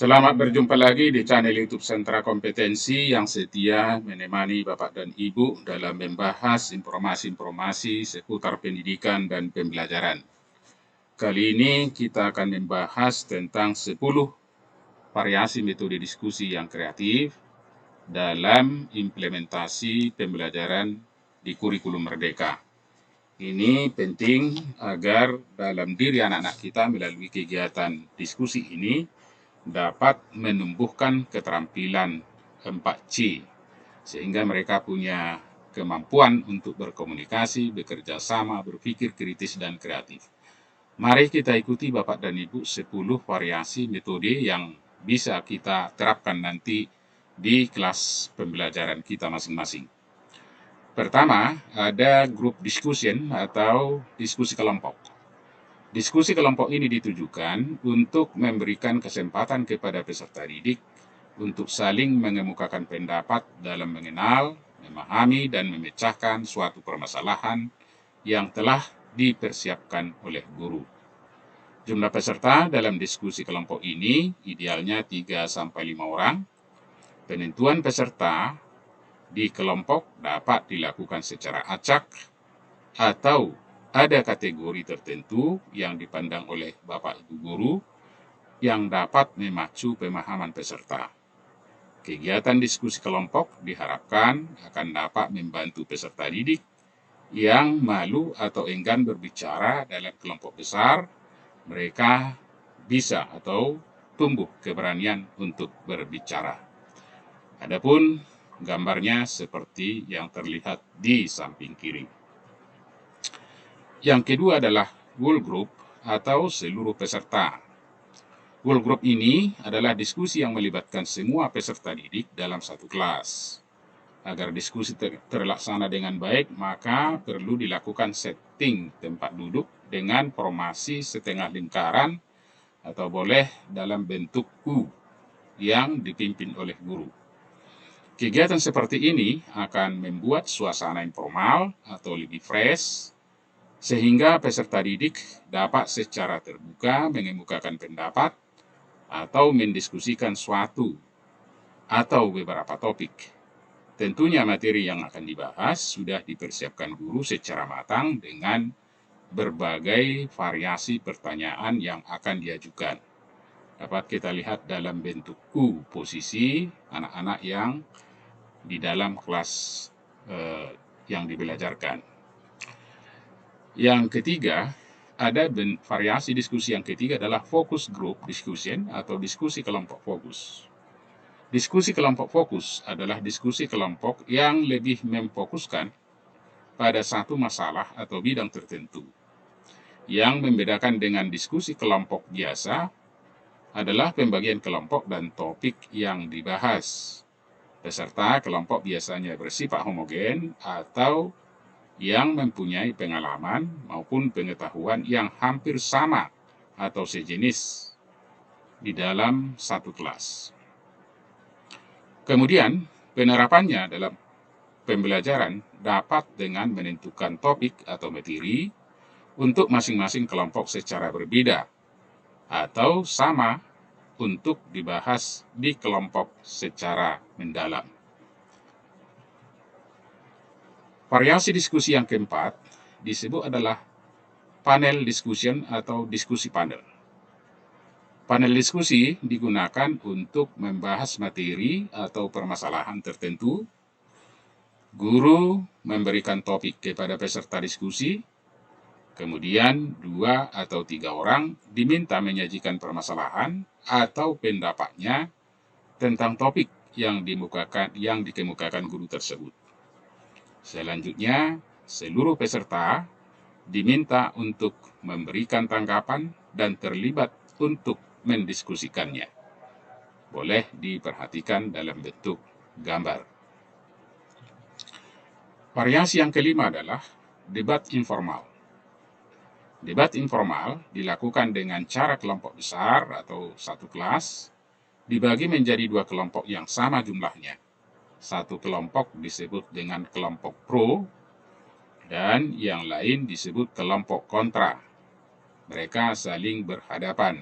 Selamat berjumpa lagi di channel YouTube Sentra Kompetensi yang setia menemani Bapak dan Ibu dalam membahas informasi-informasi seputar pendidikan dan pembelajaran. Kali ini kita akan membahas tentang 10 variasi metode diskusi yang kreatif dalam implementasi pembelajaran di kurikulum Merdeka. Ini penting agar dalam diri anak-anak kita melalui kegiatan diskusi ini dapat menumbuhkan keterampilan 4C, sehingga mereka punya kemampuan untuk berkomunikasi, bekerja sama, berpikir kritis, dan kreatif. Mari kita ikuti Bapak dan Ibu 10 variasi metode yang bisa kita terapkan nanti di kelas pembelajaran kita masing-masing. Pertama, ada group discussion atau diskusi kelompok. Diskusi kelompok ini ditujukan untuk memberikan kesempatan kepada peserta didik untuk saling mengemukakan pendapat dalam mengenal, memahami, dan memecahkan suatu permasalahan yang telah dipersiapkan oleh guru. Jumlah peserta dalam diskusi kelompok ini idealnya 3-5 orang. Penentuan peserta di kelompok dapat dilakukan secara acak atau ada kategori tertentu yang dipandang oleh Bapak Ibu guru yang dapat memacu pemahaman peserta. Kegiatan diskusi kelompok diharapkan akan dapat membantu peserta didik yang malu atau enggan berbicara dalam kelompok besar. Mereka bisa atau tumbuh keberanian untuk berbicara. Adapun gambarnya seperti yang terlihat di samping kiri. Yang kedua adalah whole group atau seluruh peserta. Whole group ini adalah diskusi yang melibatkan semua peserta didik dalam satu kelas. Agar diskusi terlaksana dengan baik, maka perlu dilakukan setting tempat duduk dengan formasi setengah lingkaran atau boleh dalam bentuk U yang dipimpin oleh guru. Kegiatan seperti ini akan membuat suasana informal atau lebih fresh, sehingga peserta didik dapat secara terbuka mengemukakan pendapat atau mendiskusikan suatu atau beberapa topik. Tentunya materi yang akan dibahas sudah dipersiapkan guru secara matang dengan berbagai variasi pertanyaan yang akan diajukan. Dapat kita lihat dalam bentuk U posisi anak-anak yang di dalam kelas yang dibelajarkan. Yang ketiga, ada variasi diskusi yang ketiga adalah focus group discussion atau diskusi kelompok fokus. Diskusi kelompok fokus adalah diskusi kelompok yang lebih memfokuskan pada satu masalah atau bidang tertentu. Yang membedakan dengan diskusi kelompok biasa adalah pembagian kelompok dan topik yang dibahas. Peserta kelompok biasanya bersifat homogen atau yang mempunyai pengalaman maupun pengetahuan yang hampir sama atau sejenis di dalam satu kelas. Kemudian, penerapannya dalam pembelajaran dapat dengan menentukan topik atau materi untuk masing-masing kelompok secara berbeda atau sama untuk dibahas di kelompok secara mendalam. Variasi diskusi yang keempat disebut adalah panel discussion atau diskusi panel. Panel diskusi digunakan untuk membahas materi atau permasalahan tertentu. Guru memberikan topik kepada peserta diskusi, kemudian 2 atau 3 orang diminta menyajikan permasalahan atau pendapatnya tentang topik yang dikemukakan guru tersebut. Selanjutnya, seluruh peserta diminta untuk memberikan tanggapan dan terlibat untuk mendiskusikannya. Boleh diperhatikan dalam bentuk gambar. Variasi yang kelima adalah debat informal. Debat informal dilakukan dengan cara kelompok besar atau satu kelas dibagi menjadi 2 kelompok yang sama jumlahnya. Satu kelompok disebut dengan kelompok pro dan yang lain disebut kelompok kontra. Mereka saling berhadapan.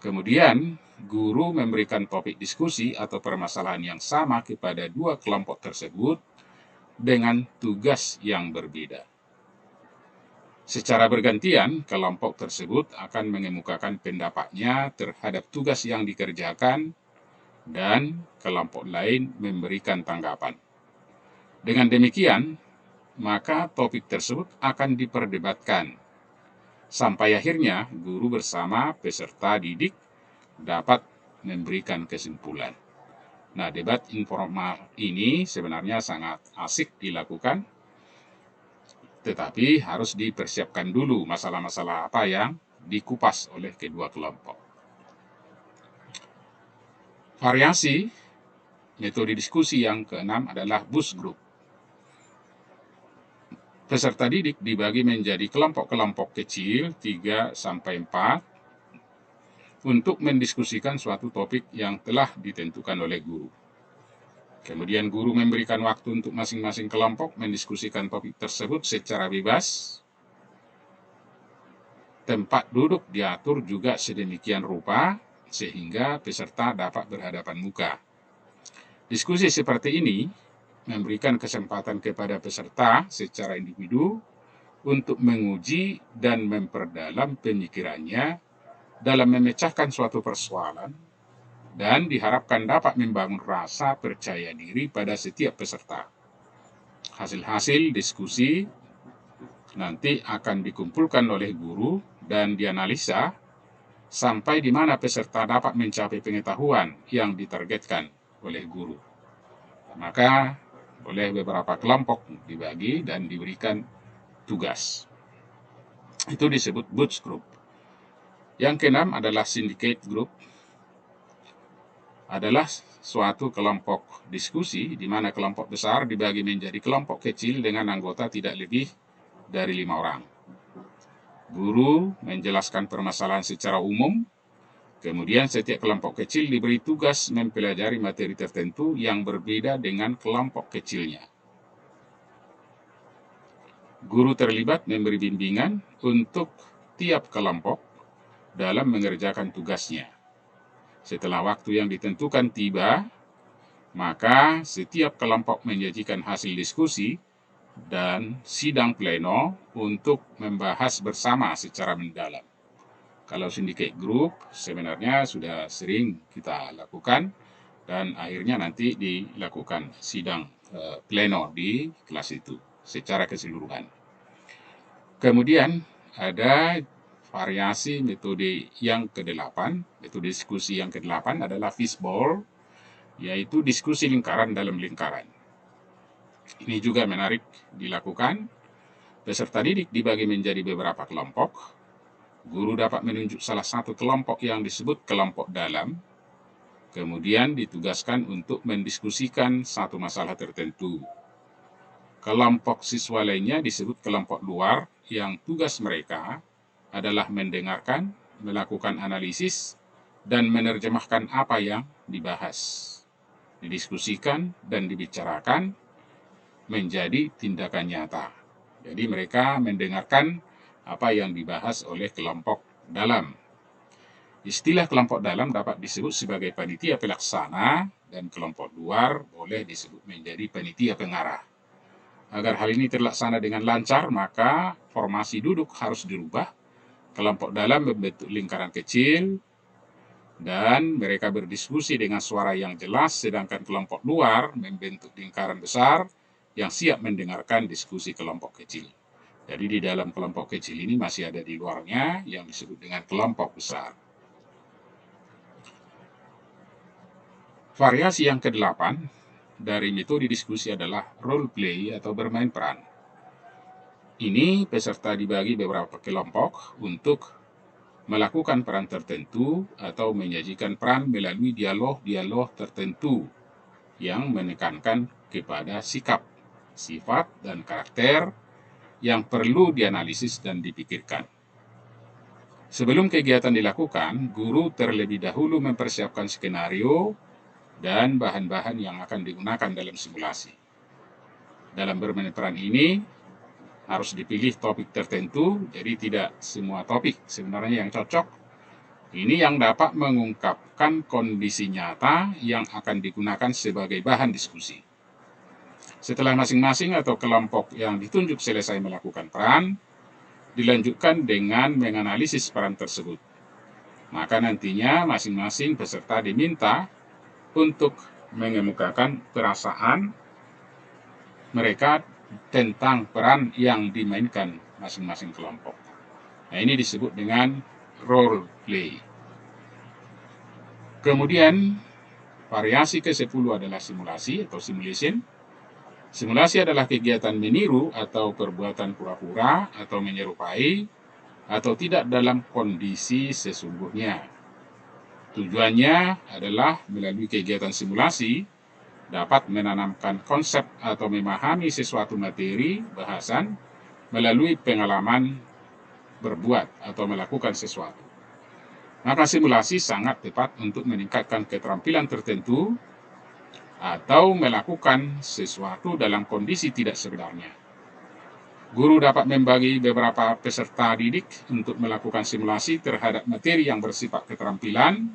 Kemudian, guru memberikan topik diskusi atau permasalahan yang sama kepada dua kelompok tersebut dengan tugas yang berbeda. Secara bergantian, kelompok tersebut akan mengemukakan pendapatnya terhadap tugas yang dikerjakan dan kelompok lain memberikan tanggapan. Dengan demikian, maka topik tersebut akan diperdebatkan sampai akhirnya guru bersama peserta didik dapat memberikan kesimpulan. Nah, debat informal ini sebenarnya sangat asik dilakukan, tetapi harus dipersiapkan dulu masalah-masalah apa yang dikupas oleh kedua kelompok. Variasi metode diskusi yang keenam adalah bus group. Peserta didik dibagi menjadi kelompok-kelompok kecil 3-4 untuk mendiskusikan suatu topik yang telah ditentukan oleh guru. Kemudian guru memberikan waktu untuk masing-masing kelompok mendiskusikan topik tersebut secara bebas. Tempat duduk diatur juga sedemikian rupa sehingga peserta dapat berhadapan muka. Diskusi seperti ini memberikan kesempatan kepada peserta secara individu untuk menguji dan memperdalam pemikirannya dalam memecahkan suatu persoalan dan diharapkan dapat membangun rasa percaya diri pada setiap peserta. Hasil-hasil diskusi nanti akan dikumpulkan oleh guru dan dianalisa sampai di mana peserta dapat mencapai pengetahuan yang ditargetkan oleh guru. Maka oleh beberapa kelompok dibagi dan diberikan tugas. Itu disebut boots group. Yang keenam adalah syndicate group. Adalah suatu kelompok diskusi di mana kelompok besar dibagi menjadi kelompok kecil dengan anggota tidak lebih dari 5 orang. Guru menjelaskan permasalahan secara umum, kemudian setiap kelompok kecil diberi tugas mempelajari materi tertentu yang berbeda dengan kelompok kecilnya. Guru terlibat memberi bimbingan untuk tiap kelompok dalam mengerjakan tugasnya. Setelah waktu yang ditentukan tiba, maka setiap kelompok menyajikan hasil diskusi dan sidang pleno untuk membahas bersama secara mendalam. Kalau syndicate group sebenarnya sudah sering kita lakukan dan akhirnya nanti dilakukan sidang pleno di kelas itu secara keseluruhan. Kemudian ada variasi metode yang ke-8, metode diskusi yang ke-8 adalah fishbowl, yaitu diskusi lingkaran dalam lingkaran. Ini juga menarik dilakukan. Peserta didik dibagi menjadi beberapa kelompok. Guru dapat menunjuk salah satu kelompok yang disebut kelompok dalam, kemudian ditugaskan untuk mendiskusikan satu masalah tertentu. Kelompok siswa lainnya disebut kelompok luar, yang tugas mereka adalah mendengarkan, melakukan analisis, dan menerjemahkan apa yang dibahas, didiskusikan, dan dibicarakan menjadi tindakan nyata. Jadi mereka mendengarkan apa yang dibahas oleh kelompok dalam. Istilah kelompok dalam dapat disebut sebagai panitia pelaksana dan kelompok luar boleh disebut menjadi panitia pengarah. Agar hal ini terlaksana dengan lancar, maka formasi duduk harus dirubah. Kelompok dalam membentuk lingkaran kecil dan mereka berdiskusi dengan suara yang jelas, sedangkan kelompok luar membentuk lingkaran besar yang siap mendengarkan diskusi kelompok kecil. Jadi di dalam kelompok kecil ini masih ada di luarnya yang disebut dengan kelompok besar. Variasi yang ke-8 dari metode diskusi adalah role play atau bermain peran. Ini peserta dibagi beberapa kelompok untuk melakukan peran tertentu atau menyajikan peran melalui dialog-dialog tertentu yang menekankan kepada sikap, sifat, dan karakter yang perlu dianalisis dan dipikirkan. Sebelum kegiatan dilakukan, guru terlebih dahulu mempersiapkan skenario dan bahan-bahan yang akan digunakan dalam simulasi. Dalam bermain peran ini, harus dipilih topik tertentu, jadi tidak semua topik sebenarnya yang cocok, Ini yang dapat mengungkapkan kondisi nyata yang akan digunakan sebagai bahan diskusi. Setelah masing-masing atau kelompok yang ditunjuk selesai melakukan peran, dilanjutkan dengan menganalisis peran tersebut. Maka nantinya masing-masing peserta diminta untuk mengemukakan perasaan mereka tentang peran yang dimainkan masing-masing kelompok. Nah, ini disebut dengan role play. Kemudian, variasi ke-10 adalah simulasi atau simulation. Simulasi adalah kegiatan meniru atau perbuatan pura-pura atau menyerupai atau tidak dalam kondisi sesungguhnya. Tujuannya adalah melalui kegiatan simulasi dapat menanamkan konsep atau memahami sesuatu materi, bahasan, melalui pengalaman berbuat atau melakukan sesuatu. Maka simulasi sangat tepat untuk meningkatkan keterampilan tertentu atau melakukan sesuatu dalam kondisi tidak sebenarnya. Guru dapat membagi beberapa peserta didik untuk melakukan simulasi terhadap materi yang bersifat keterampilan,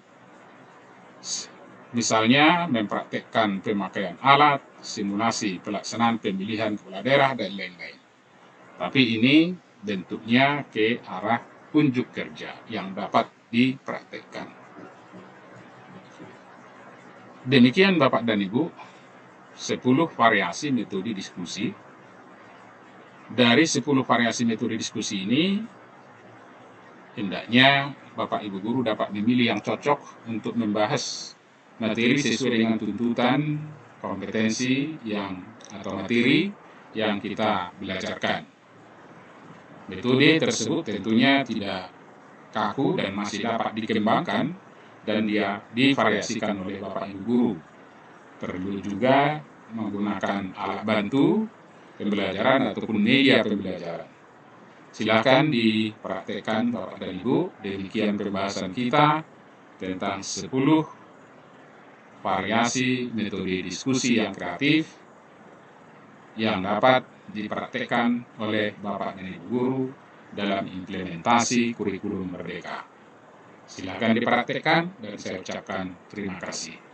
misalnya mempraktekkan pemakaian alat, simulasi pelaksanaan pemilihan kepala daerah, dan lain-lain. Tapi ini bentuknya ke arah unjuk kerja yang dapat dipraktekkan. Demikian Bapak dan Ibu, 10 variasi metode diskusi. Dari 10 variasi metode diskusi ini, hendaknya Bapak Ibu Guru dapat memilih yang cocok untuk membahas materi sesuai dengan tuntutan kompetensi atau materi yang kita belajarkan. Metode tersebut tentunya tidak kaku dan masih dapat dikembangkan dan dia divariasikan oleh Bapak Ibu Guru. Perlu juga menggunakan alat bantu pembelajaran ataupun media pembelajaran. Silakan dipraktekkan Bapak dan Ibu. Demikian pembahasan kita tentang 10 variasi metode diskusi yang kreatif yang dapat dipraktekkan oleh Bapak dan Ibu Guru dalam implementasi kurikulum Merdeka. Silakan dipraktekkan dan saya ucapkan terima kasih.